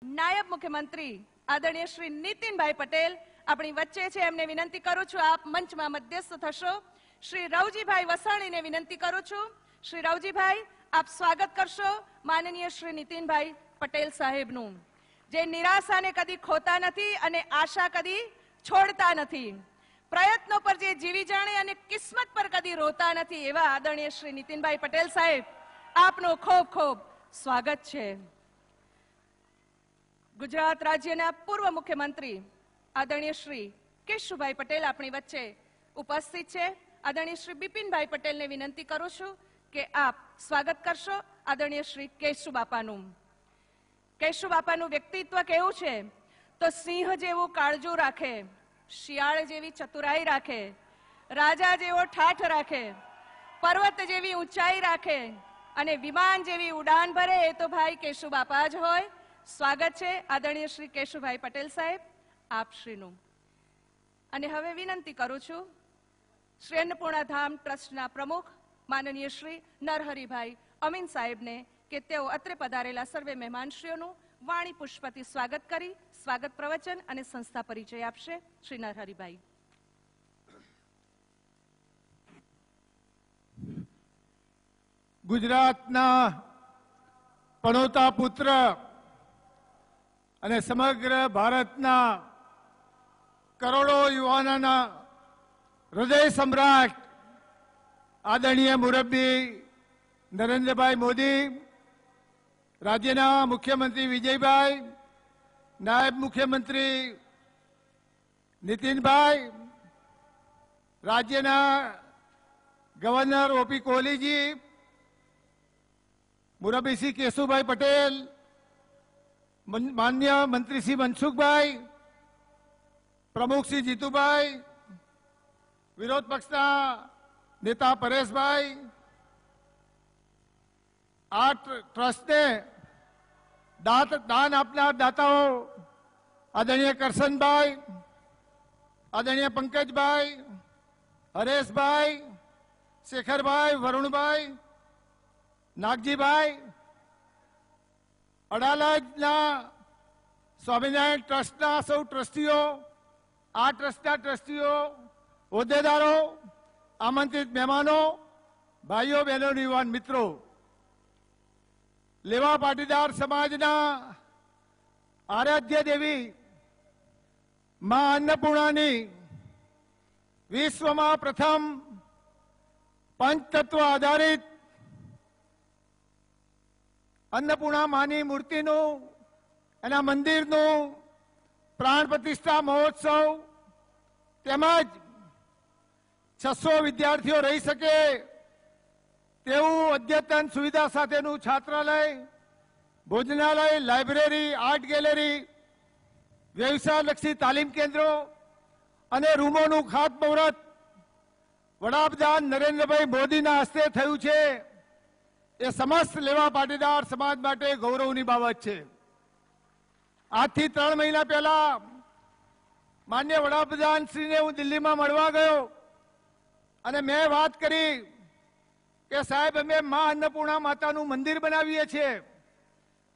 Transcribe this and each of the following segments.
નાયબ મુખ્યમંત્રી આદરણીય શ્રી નીતિનભાઈ પટેલ આપણી વચ્ચે છે. એમને વિનંતી કરું છું આપ મંચમાં મધ્યસ્થ થશો. શ્રી રવજીભાઈ વસાણીને વિનંતી કરું છું. શ્રી રવજીભાઈ આપ સ્વાગત કરશો માનનીય શ્રી નીતિનભાઈ પટેલ સાહેબનું, જે નિરાશાને કદી ખોતા નથી અને આશા કદી છોડતા નથી. પ્રયત્નો પર જે જીવી જાણે અને કિસ્મત પર કદી રોતા નથી એવા આદરણીય શ્રી નીતિનભાઈ પટેલ સાહેબ, આપનું ખૂબ ખૂબ સ્વાગત છે. ગુજરાત રાજ્યના પૂર્વ મુખ્યમંત્રી આદરણીય શ્રી કેશુભાઈ પટેલ આપણી વચ્ચે ઉપસ્થિત છે. આદરણીય શ્રી બિપિનભાઈ પટેલને વિનંતી કરું છું કે આપ સ્વાગત કરશો આદરણીય શ્રી કેશુબાપાનું. કેશુબાપાનું વ્યક્તિત્વ કેવું છે તો સિંહ જેવું કાળજું રાખે, શિયાળ જેવી ચતુરાઈ રાખે, રાજા જેવો ઠાઠ રાખે, પર્વત જેવી ઊંચાઈ રાખે અને વિમાન જેવી ઉડાન ભરે એ તો ભાઈ કેશુબાપા જ હોય. સ્વાગત છે આદરણીય શ્રી કેશુભાઈ પટેલ સાહેબ આપશ્રીનું. અને હવે વિનંતી કરું છું શ્રી અન્નપૂર્ણા ધામ ટ્રસ્ટના પ્રમુખ માનનીય શ્રી નરહરિભાઈ અમીન સાહેબને કે તેઓ અત્રે પધારેલા સર્વે મહેમાનશ્રીઓનું વાણી પુષ્પથી સ્વાગત કરી સ્વાગત પ્રવચન અને સંસ્થા પરિચય આપશે. શ્રી નરહરિભાઈ. ગુજરાતના પનોતા પુત્ર અને સમગ્ર ભારતના કરોડો યુવાનોના હૃદય સમ્રાટ આદરણીય મુરબ્બી નરેન્દ્રભાઈ મોદી, રાજ્યના મુખ્યમંત્રી વિજયભાઈ, નાયબ મુખ્યમંત્રી નીતિનભાઈ, રાજ્યના ગવર્નર ઓપી કોહલીજી, મુરબ્બી શ્રી કેશુભાઈ પટેલ, માન્ય મંત્રી શ્રી મનસુખભાઈ, પ્રમુખ શ્રી જીતુભાઈ, વિરોધ પક્ષના નેતા પરેશભાઈ, આ ટ્રસ્ટને દાન આપનાર દાતાઓ આદરણીય કરશનભાઈ, આદરણીય પંકજભાઈ, હરેશભાઈ, શેખરભાઈ, વરુણભાઈ, નાગજીભાઈ, અડાલજના સ્વામિનારાયણ ટ્રસ્ટના સૌ ટ્રસ્ટીઓ, આ ટ્રસ્ટના ટ્રસ્ટીઓ, હોદ્દેદારો, આમંત્રિત મહેમાનો, ભાઈઓ બહેનો, યુવાન મિત્રો, લેવા પાટીદાર સમાજના આરાધ્ય દેવી મા અન્નપૂર્ણાની વિશ્વમાં પ્રથમ પંચતત્વ આધારિત અન્નપૂર્ણા માની મૂર્તિનું, એના મંદિરનું પ્રાણ પ્રતિષ્ઠા મહોત્સવ તેમજ 600 વિદ્યાર્થીઓ રહી શકે તેવું અદ્યતન સુવિધા સાથેનું છાત્રાલય, ભોજનાલય, લાઇબ્રેરી, આર્ટ ગેલેરી, વ્યવસાયલક્ષી તાલીમ કેન્દ્રો અને રૂમોનું ખાતમુહૂર્ત વડાપ્રધાન નરેન્દ્રભાઈ મોદીના હસ્તે થયું છે. એ સમસ્ત લેવા પાટીદાર સમાજ માટે ગૌરવની બાબત છે. આજથી 3 મહિના પહેલા માન્ય વડાપ્રધાન શ્રીને હું દિલ્હીમાં મળવા ગયો અને મેં વાત કરી કે સાહેબ અમે મા અન્નપૂર્ણા માતાનું મંદિર બનાવીએ છીએ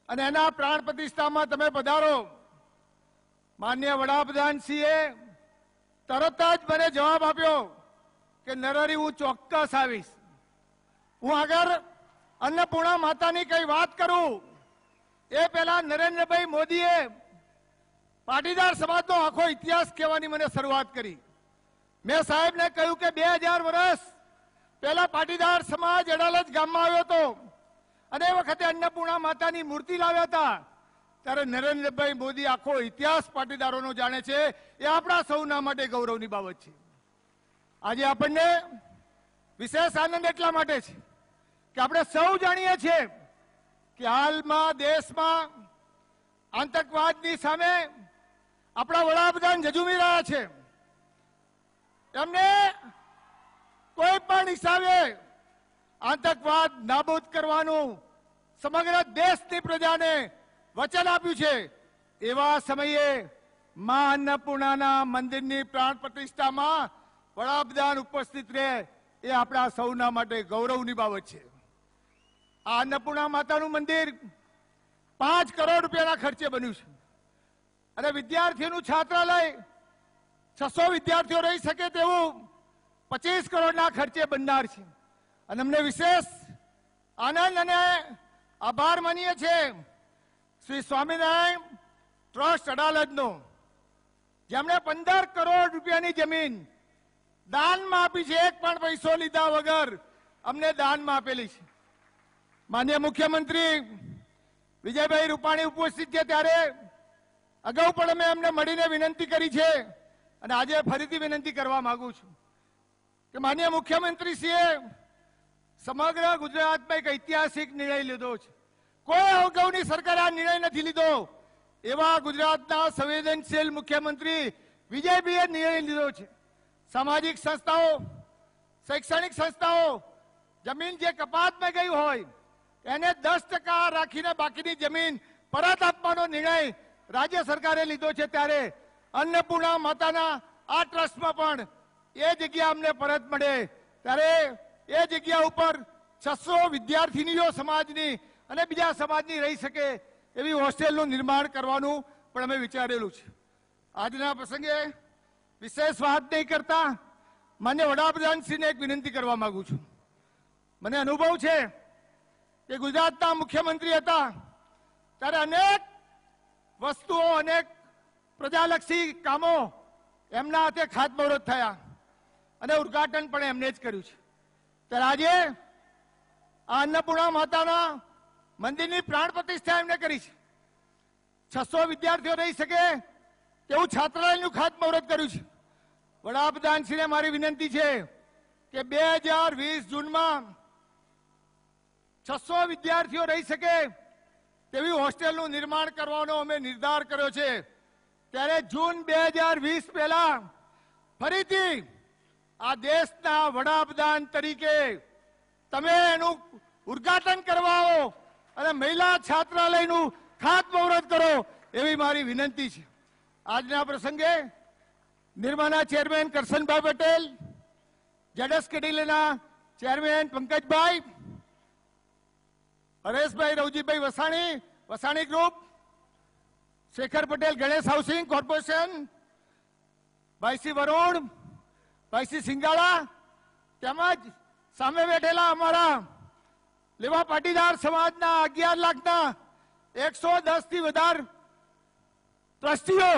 અને એના પ્રાણ પ્રતિષ્ઠામાં તમે પધારો. માન્ય વડાપ્રધાન શ્રીએ તરત જ મને જવાબ આપ્યો કે નરહરી હું ચોક્કસ આવીશ. હું આગળ અન્નપૂર્ણા માતાની કઈ વાત કરું એ પહેલા નરેન્દ્રભાઈ મોદીએ પાટીદાર સમાજનો આખો ઇતિહાસ કહેવાની મને શરૂઆત કરી. મેં સાહેબને કહ્યું કે 2000 વર્ષ પહેલા પાટીદાર સમાજ અડાલજ ગામમાં આવ્યો હતો અને એ વખતે અન્નપૂર્ણા માતાની મૂર્તિ લાવ્યા હતા. ત્યારે નરેન્દ્રભાઈ મોદી આખો ઇતિહાસ પાટીદારોનો જાણે છે. એ આપણા સૌના માટે ગૌરવની બાબત છે. આજે આપણને વિશેષ આનંદ એટલા માટે છે કે આપણે સૌ જાણીએ છીએ કે હાલમાં દેશમાં આતંકવાદની સામે આપણા વડાપ્રધાન ઝઝૂમી રહ્યા છે. એમને કોઈ પણ હિસાબે આતંકવાદ નાબૂદ કરવાનું સમગ્ર દેશની પ્રજાને વચન આપ્યું છે. એવા સમયે મા અન્નપૂર્ણાના મંદિરની પ્રાણ પ્રતિષ્ઠામાં વડાપ્રધાન ઉપસ્થિત રહે એ આપણા સૌના માટે ગૌરવની બાબત છે. આ અન્નપૂર્ણા માતાનું મંદિર 5 કરોડ રૂપિયાના ખર્ચે બન્યું છે અને વિદ્યાર્થીઓનું છાત્રાલય 600 વિદ્યાર્થીઓ રહી શકે તેવું 25 કરોડના ખર્ચે બનનાર છે. અને અમને વિશેષ આનંદ અને આભાર માનીએ છીએ શ્રી સ્વામિનારાયણ ટ્રસ્ટ અડાલજનો, જેમણે 15 કરોડ રૂપિયાની જમીન દાનમાં આપી છે. એક પણ પૈસો લીધા વગર અમને દાનમાં આપેલી છે. માનનીય મુખ્યમંત્રી વિજયભાઈ રૂપાણી ઉપસ્થિત છે ત્યારે અગાઉ પણ અમે એમને મળીને વિનંતી કરી છે અને આજે ફરીથી વિનંતી કરવા માંગુ છું કે માનનીય મુખ્યમંત્રીશ્રીએ સમગ્ર ગુજરાતમાં એક ઐતિહાસિક નિર્ણય લીધો છે. કોઈ અગાઉની સરકારે આ નિર્ણય નથી લીધો. એવા ગુજરાતના સંવેદનશીલ મુખ્યમંત્રી વિજયભાઈએ નિર્ણય લીધો છે. સામાજિક સંસ્થાઓ, શૈક્ષણિક સંસ્થાઓ જમીન જે કપાતમાં ગઈ હોય એને 10% રાખીને બાકીની જમીન પરત આપવાનો નિર્ણય રાજ્ય સરકારે લીધો છે. ત્યારે અન્નપૂર્ણા માતાના આ ટ્રસ્ટમાં પણ એ જગ્યા અમને પરત મળે ત્યારે એ જગ્યા ઉપર 600 વિદ્યાર્થીનીઓ સમાજની અને બીજા સમાજની રહી શકે એવી હોસ્ટેલનું નિર્માણ કરવાનું પણ અમે વિચારેલું છે. આજના પ્રસંગે વિશેષ વાત નહીં કરતા માન્ય વડાપ્રધાનશ્રીને એક વિનંતી કરવા માંગુ છું. મને અનુભવ છે કે ગુજરાતના મુખ્યમંત્રી હતા ત્યારે અનેક વસ્તુઓ, અનેક પ્રજાલક્ષી કામો એમના હાથે ખાતમુહૂર્ત થયા અને ઉદ્ઘાટન પણ એમને જ કર્યું છે. ત્યારે આજે આ અન્નપૂર્ણા માતાના મંદિરની પ્રાણ પ્રતિષ્ઠા એમને કરી છે. 600 વિદ્યાર્થીઓ રહી શકે તેવું છાત્રાલયનું ખાતમુહૂર્ત કર્યું છે. વડાપ્રધાનશ્રીને મારી વિનંતી છે કે 2020 જૂનમાં 600 વિદ્યાર્થીઓ રહી શકે તેવી હોસ્ટેલનું નિર્માણ કરવાનો અમે નિર્ધાર કર્યો છે. ત્યારે જૂન 2020 પહેલા ફરીથી આ દેશના વડાપ્રધાન તરીકે તમે એનું ઉદ્ઘાટન કરવા આવો અને મહિલા છાત્રાલયનું ખાતમુહૂર્ત કરો એવી મારી વિનંતી છે. આજના પ્રસંગે નિર્માના ચેરમેન કરશનભાઈ પટેલ, જેડએસકેડીના chairman Pankajbhai, Hareshbhai Ravjibhai Vasani, Vasani group, Shekhar Patel Ganesh housing corporation, ભાઈસી વરુણ, ભાઈસી સિંગાળા, તેમજ સામે બેઠેલા અમારા લેવા પાટીદાર સમાજના 11 લાખના 110 થી વધારે ટ્રસ્ટીઓ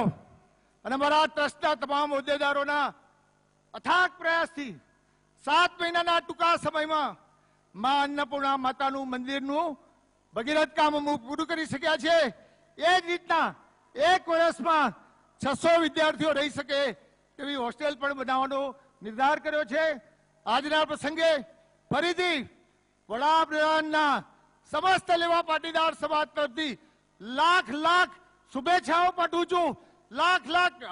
અને અમારા ટ્રસ્ટના તમામ હોદ્દેદારોના અથાગ પ્રયાસથી 7 મહિનાના ટૂંકા સમયમાં માં અન્નપૂર્ણા માતાનું મંદિરનું ભગીરથ કામ પૂરું કરી શક્યા છે. એ જ રીતના 1 વર્ષમાં 600 વિદ્યાર્થીઓ રહી શકે તેવી હોસ્ટેલ પણ બનાવવાનો નિર્ધાર કર્યો છે. આજના પ્રસંગે ફરીથી વડાપ્રધાનના સમસ્ત લેવા પાટીદાર સમાજ તરફથી લાખ શુભેચ્છાઓ પાઠવું છું, લાખ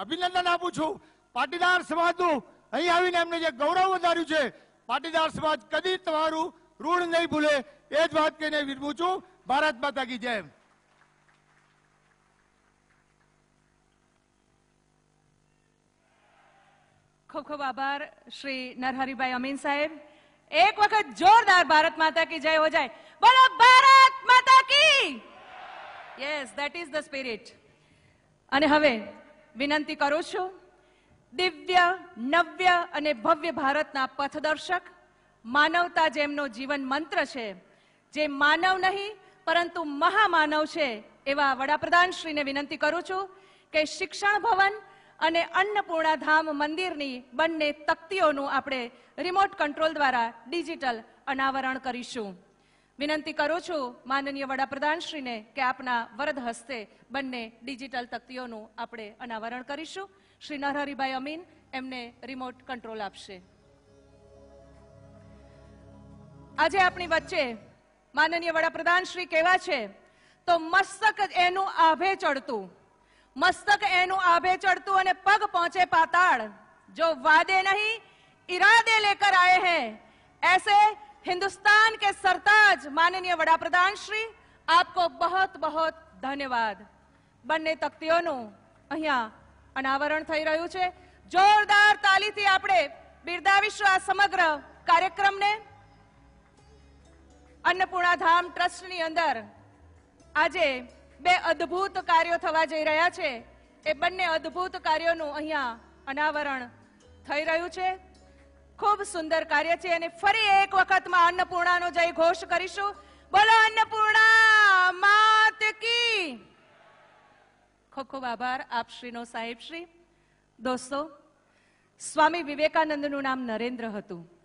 અભિનંદન આપું છું. પાટીદાર સમાજનું અહીં આવીને એમને જે ગૌરવ વધાર્યું છે, પાટીદાર સમાજ કદી તમારું ઋણ નહીં ભૂલે એ જ વાત કહીને વિરમું છું. ભારત માતા કી જય. ખૂબ ખૂબ આભાર શ્રી નરહરિભાઈ અમીન સાહેબ. એક વખત જોરદાર ભારત માતા કી જય હો જાય. બોલો ભારત માતા કી. Yes, that is the spirit. અને હવે વિનંતી કરું છું દિવ્ય, નવ્ય અને ભવ્ય ભારતના પથદર્શક, માનવતા જેમનો જીવન મંત્ર છે, જે માનવ નહીં પરંતુ મહામાનવ છે એવા વડાપ્રધાનશ્રીને વિનંતી કરું છું કે શિક્ષણ ભવન અને અન્નપૂર્ણા ધામ મંદિરની બંને તકતીઓનું આપણે રિમોટ કંટ્રોલ દ્વારા ડિજિટલ અનાવરણ કરીશું. વિનંતી કરું છું માનનીય વડાપ્રધાનશ્રીને કે આપના વરદ હસ્તે બંને ડિજિટલ તકતીઓનું આપણે અનાવરણ કરીશું. શ્રી નરહરિભાઈ અમીન એમને રિમોટ કંટ્રોલ આપશે. આજે આપણી વચ્ચે માનનીય વડાપ્રધાનશ્રી કેવા છે તો મસ્તક એનું આભે ચડતું, મસ્તક એનું આભે ચढ़તું અને પગ પહોंचे पाताल, जो वादे नहीं इरादे लेकर आए हैं, ऐसे हिंदुस्तान के सरताज माननीय वडाप्रधान श्री आपको बहुत बहुत धन्यवाद. બંને તકતીઓનું અહીંયા અનાવરણ થઈ રહ્યું છે. જોરદાર તાલીથી આપણે બિરદાવીશું આ સમગ્ર કાર્યક્રમને. અન્નપૂર્ણા ધામ ટ્રસ્ટની અંદર આજે બે અદ્ભુત કાર્યો થવા જઈ રહ્યા છે. એ બંને અદ્ભુત કાર્યોનું અહીંયા અનાવરણ થઈ રહ્યું છે. ખૂબ સુંદર કાર્ય છે અને ફરી એક વખતમાં અન્નપૂર્ણાનો જય ઘોષ કરીશું. બોલો અન્નપૂર્ણા માત કી. ખૂબ ખૂબ આભાર આપશ્રીનો સાહેબશ્રી. દોસ્તો, સ્વામી વિવેકાનંદનું નામ નરેન્દ્ર હતું.